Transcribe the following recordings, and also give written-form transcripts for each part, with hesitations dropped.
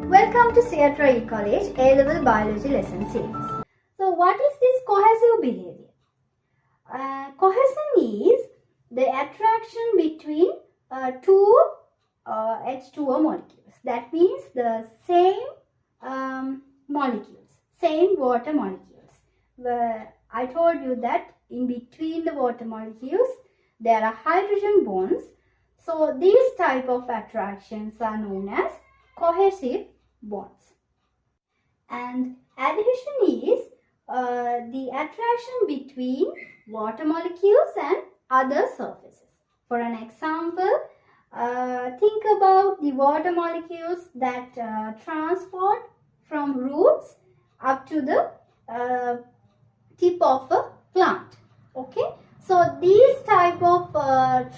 Welcome to Ciyatra E-College A-Level Biology Lesson Series. So what is this cohesive behavior? Cohesion is the attraction between two H2O molecules. That means the same molecules, same water molecules. I told you that in between the water molecules there are hydrogen bonds. So these type of attractions are known as cohesive bonds. And adhesion is the attraction between water molecules and other surfaces. For an example, think about the water molecules that transport from roots up to the tip of a plant. Okay, so these type of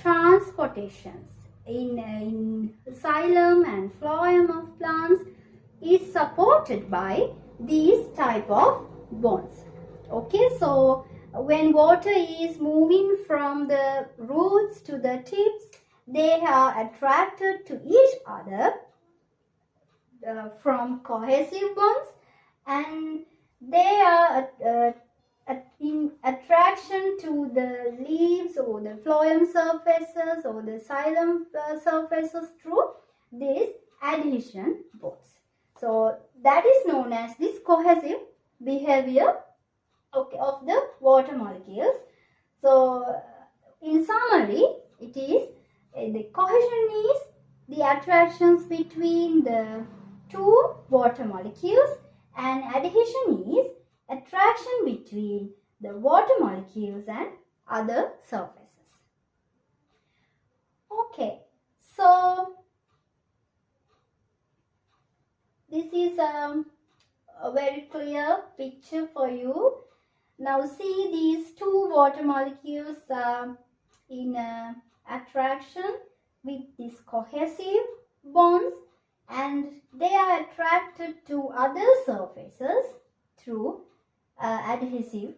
transportations in xylem and phloem of plants is supported by these type of bonds. Okay, so when water is moving from the roots to the tips, they are attracted to each other from cohesive bonds, and they are in attraction to the leaves or the phloem surfaces or the xylem surfaces through these adhesion bonds. So that is known as this cohesive behavior, okay, of the water molecules. So in summary, it is the cohesion is the attractions between the two water molecules, and adhesion is attraction between the water molecules and other surfaces. Okay, so this is a very clear picture for you. Now see these two water molecules in attraction with these cohesive bonds, and they are attracted to other surfaces through adhesive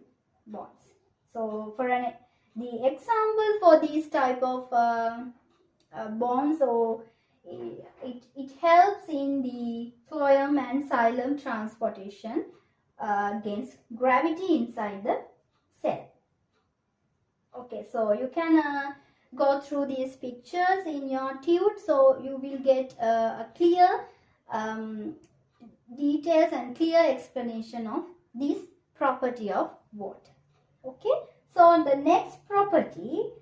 bonds. So for the example for these type of bonds, or it helps in the phloem and xylem transportation against gravity inside the cell. Okay, so you can go through these pictures in your tube, so you will get a clear details and clear explanation of this property of water. Okay, so the next property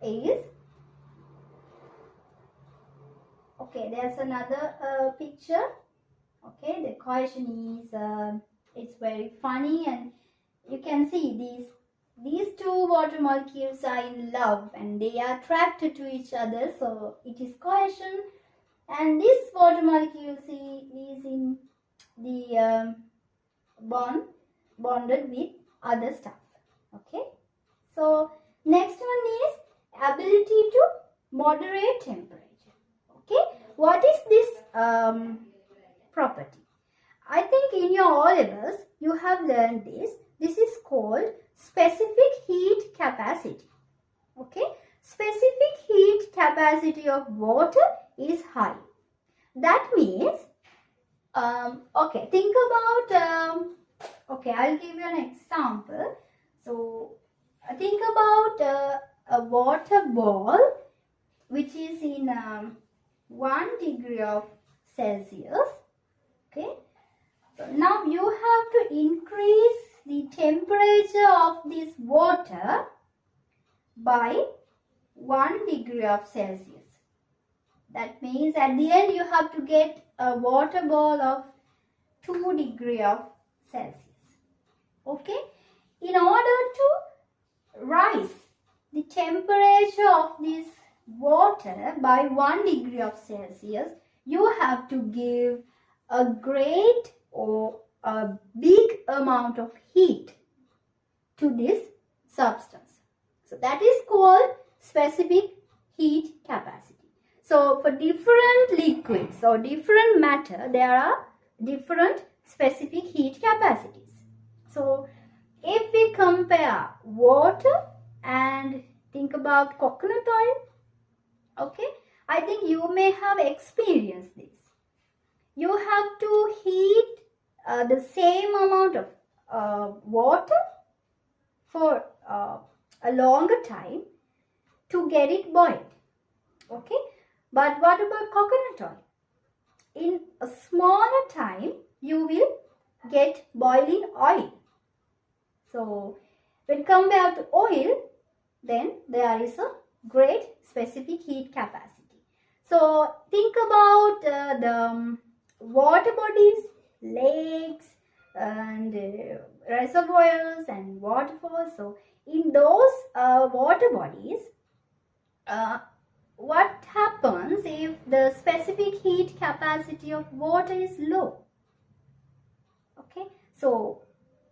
is, okay, there's another picture. Okay, the cohesion is it's very funny, and you can see these two water molecules are in love and they are attracted to each other, so it is cohesion. And this water molecule is in the bonded with other stuff. Okay, so next one is ability to moderate temperature. Okay, what is this property? I think in your O-levels you have learned this. This is called specific heat capacity. Okay, specific heat capacity of water is high. That means, okay, think about, okay, I'll give you an example. So think about a water ball which is in 1 degree of Celsius. Okay, so now you have to increase the temperature of this water by 1 degree of Celsius. That means at the end you have to get a water ball of 2 degree of Celsius. Okay, in order to rise the temperature of this water by 1 degree of Celsius, you have to give a great or a big amount of heat to this substance. So that is called specific heat capacity. So for different liquids or different matter, there are different specific heat capacities. So if we compare water and think about coconut oil, okay, I think you may have experienced this. you have to heat the same amount of water for a longer time to get it boiled. Okay, but what about coconut oil? In a smaller time you will get boiling oil. So when compared to oil, then there is a great specific heat capacity. So think about the water bodies, lakes and reservoirs and waterfalls. So in those water bodies, what happens if the specific heat capacity of water is low? Okay, so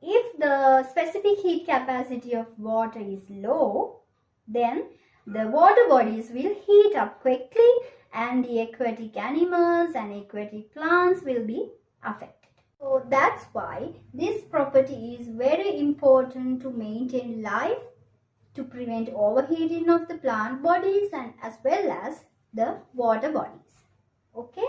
if the specific heat capacity of water is low, then the water bodies will heat up quickly and the aquatic animals and aquatic plants will be affected. So that's why this property is very important to maintain life, to prevent overheating of the plant bodies and as well as the water bodies. Okay.